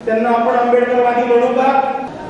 त्यांना आपण आंबेडकरवादी म्हणू का?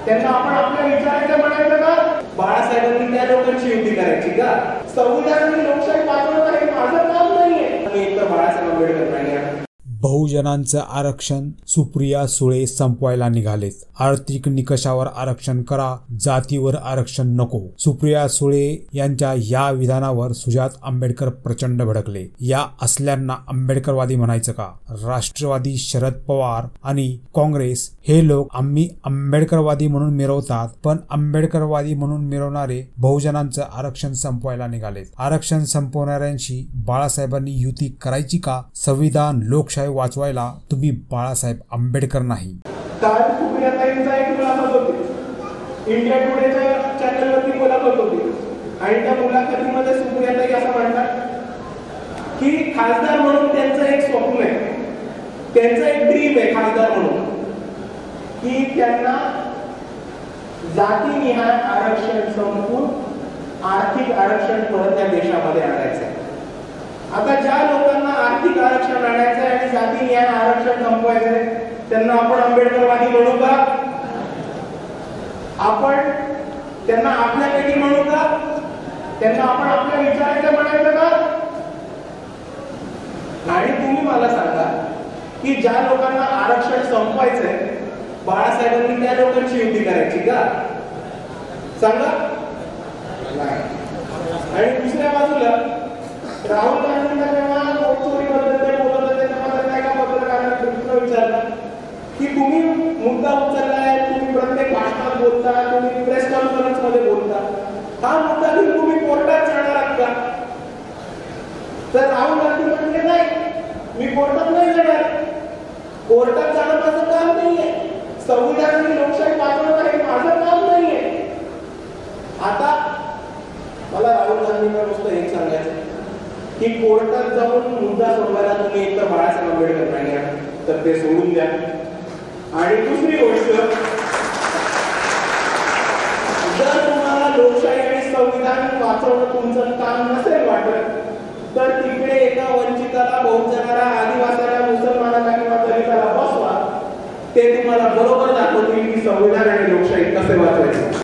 त्यांना आपण आपल्या विचारांचं म्हणायचं का? बाळासाहेबांनी त्या लोकांची युती करायची का? संविधान आणि लोकशाही वाचवणं हे माझं काम नाहीये. मी एकतर बाळासाहेब आंबेडकर नाही आहे. बहुजनांचं आरक्षण सुप्रिया सुळे संपवायला निघालेत. आर्थिक निकषावर आरक्षण करा, जातीवर आरक्षण नको. सुप्रिया सुळे यांच्या या विधानावर सुजात आंबेडकर प्रचंड भडकले. या असल्यांना आंबेडकरवादी म्हणायचं का? राष्ट्रवादी, शरद पवार आणि काँग्रेस हे लोक आम्ही आंबेडकरवादी म्हणून मिरवतात, पण आंबेडकरवादी म्हणून मिरवणारे बहुजनांचं आरक्षण संपवायला निघालेत. आरक्षण संपवणाऱ्यांशी बाळासाहेबांनी युती करायची का? संविधान, लोकशाही वाचवायला तुम्ही बाळासाहेब आंबेडकर नाही. काल सुप्रियाताईंचा एक मुलाखत होती, इंडिया टुडेच्या चॅनलवरती मुलाखत होती आणि त्या मुलाखतीमध्ये सुप्रियाताई असं म्हणतात की खासदार म्हणून त्यांचं एक स्वप्न आहे, त्यांचं एक ड्रीम आहे खासदार म्हणून, की त्यांना जातीनिहाय आरक्षण संपवून आर्थिक आरक्षण परत या देशामध्ये आणायचं आहे. आता ज्या लोकांना आर्थिक आरक्षण आणायचं आहे आणि जातीनिहाय आरक्षण संपवायचं आहे, त्यांना आपण आंबेडकरवादी म्हणू का? आपण त्यांना आपल्यापैकी म्हणू का? त्यांना आपण आपल्या विचारांचं म्हणायचं का? आणि तुम्ही मला सांगा की ज्या लोकांना आरक्षण संपवायचंय, बाळासाहेबांनी त्या लोकांची युती करायची का? सांगा. आणि दुसऱ्या बाजूला राहुल गांधींना जेव्हा नोट चोरीबद्दल बोलत होते तेव्हा त्यांना एका पत्रकाराने प्रश्न विचारला की तुम्ही मुद्दा उचललाय, तुम्ही प्रत्येक भाषणात बोलता, तुम्ही प्रेस कॉन्फरन्स मध्ये बोलता, हा मुद्दा घेऊन तुम्ही कोर्टात जाणार आहात का? तर राहुल गांधी म्हणले नाही, मी कोर्टात नाही जाणार. कोर्टात जाणं माझं काम नाहीये. संविधान आणि लोकशाही वाचवणं हे माझं काम नाहीये. आता मला राहुल गांधींना नुसतं एक सांगायचं की कोर्टात जाऊन मुद्दा सोडवायला तुम्ही एकतर बाळासाहेब आंबेडकर नाही आहात, तर ते सोडून द्या. आणि दुसरी गोष्ट, जर तुम्हाला लोकशाही आणि संविधान वाचवणं तुमचं काम नसेल वाटत, तर तिकडे एका वंचिताला, बहुजनाला, आदिवासीला, मुसलमानाला किंवा दलिताला बसवा. ते तुम्हाला बरोबर दाखवतील की संविधान आणि लोकशाही कसे वाचवायचे.